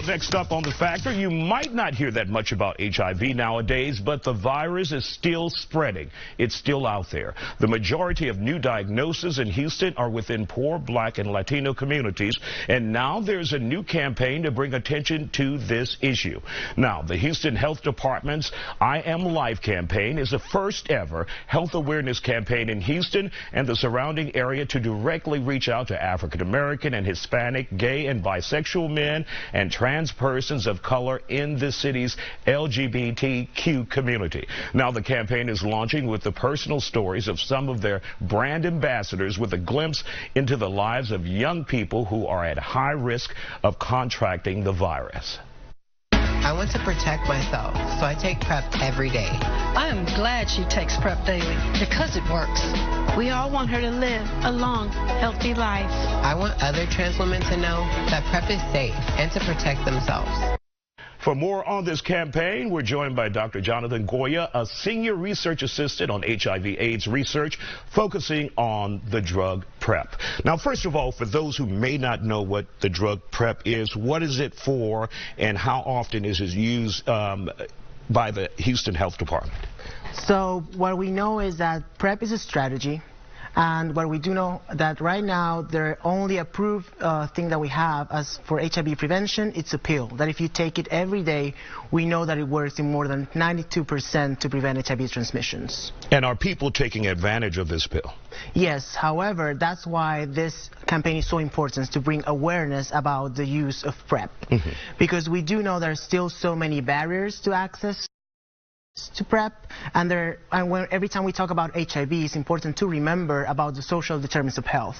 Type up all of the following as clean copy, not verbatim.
Next up on The Factor, you might not hear that much about HIV nowadays, but the virus is still spreading. It's still out there. The majority of new diagnoses in Houston are within poor Black and Latino communities, and now there's a new campaign to bring attention to this issue. Now, the Houston Health Department's IAmLife campaign is the first ever health awareness campaign in Houston and the surrounding area to directly reach out to African-American and Hispanic, gay and bisexual men and trans persons of color in the city's LGBTQ community. Now the campaign is launching with the personal stories of some of their brand ambassadors with a glimpse into the lives of young people who are at high risk of contracting the virus. I want to protect myself, so I take PrEP every day. I am glad she takes PrEP daily because it works. We all want her to live a long, healthy life. I want other trans women to know that PrEP is safe and to protect themselves. For more on this campaign, we're joined by Dr. Jonathan Goya, a senior research assistant on HIV/AIDS research, focusing on the drug PrEP. Now, first of all, for those who may not know what the drug PrEP is, what is it for and how often is it used by the Houston Health Department? So what we know is that PrEP is a strategy. And what we do know that right now, the only approved thing that we have as for HIV prevention, it's a pill. That if you take it every day, we know that it works in more than 92% to prevent HIV transmissions. And are people taking advantage of this pill? Yes. However, that's why this campaign is so important, to bring awareness about the use of PrEP. Because we do know there's still so many barriers to access to PrEP, and every time we talk about HIV, it's important to remember about the social determinants of health.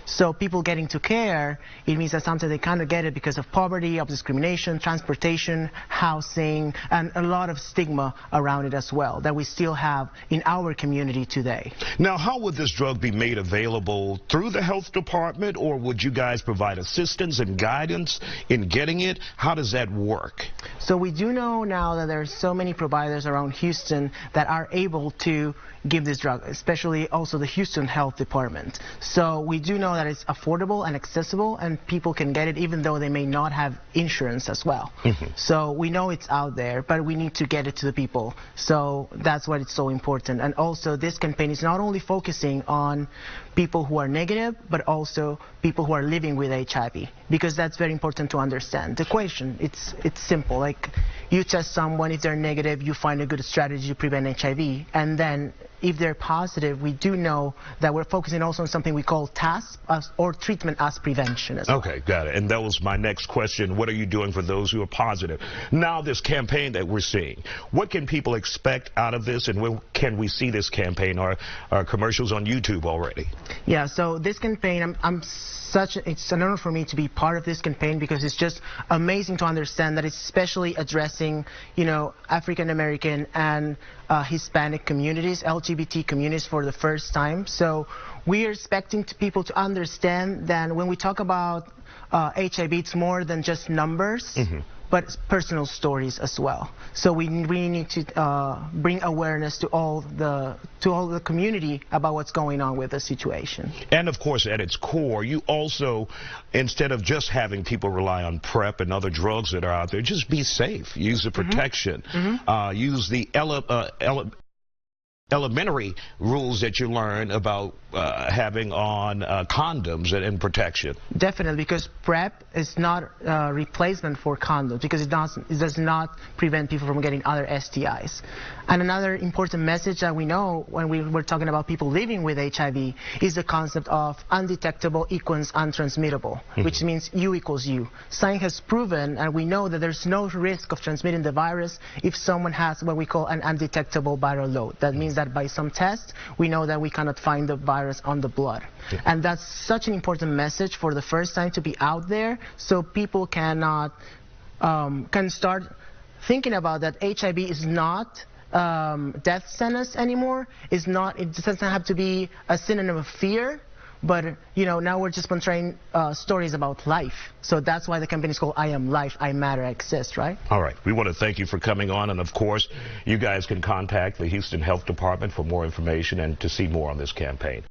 So people getting to care, it means that sometimes they kind of get it because of poverty, of discrimination, transportation, housing, and a lot of stigma around it as well that we still have in our community today. Now, how would this drug be made available? Through the health department, or would you guys provide assistance and guidance in getting it? How does that work? So we do know now that there are so many providers around Houston that are able to give this drug, especially also the Houston Health Department. So we do know that it's affordable and accessible, and people can get it even though they may not have insurance as well. So we know it's out there, but we need to get it to the people. So that's why it's so important. And also this campaign is not only focusing on people who are negative, but also people who are living with HIV, because that's very important to understand. The equation, it's simple. Like, you test someone, if they're negative, you find a good strategy to prevent HIV, and then if they're positive, we do know that we're focusing also on something we call TASP, or treatment as prevention as well. Okay, got it. And that was my next question. What are you doing for those who are positive? Now, this campaign that we're seeing, what can people expect out of this, and when can we see this campaign? Are commercials on YouTube already? Yeah, so this campaign, it's an honor for me to be part of this campaign, because it's just amazing to understand that it's especially addressing, African-American and Hispanic communities, LGBT communities for the first time. So we are expecting people to understand that when we talk about HIV, it's more than just numbers. But personal stories as well. So we really need to bring awareness to all the community about what's going on with the situation. And of course, at its core, you also, instead of just having people rely on PrEP and other drugs that are out there, just be safe. Use the protection. Use the elementary rules that you learn about having on condoms and protection. Definitely, because PrEP is not a replacement for condoms, because it does not prevent people from getting other STIs. And another important message that we know when we're talking about people living with HIV is the concept of undetectable equals untransmittable, which means U equals U. Science has proven, and we know that there's no risk of transmitting the virus if someone has what we call an undetectable viral load. That means that by some tests, we know that we cannot find the virus on the blood. And that's such an important message for the first time to be out there, so people can start thinking about that HIV is not death sentence anymore. It doesn't have to be a synonym of fear. But, now we're just portraying stories about life. So that's why the campaign is called IAmLife, I Matter, I Exist, right? All right. We want to thank you for coming on. And, of course, you guys can contact the Houston Health Department for more information and to see more on this campaign.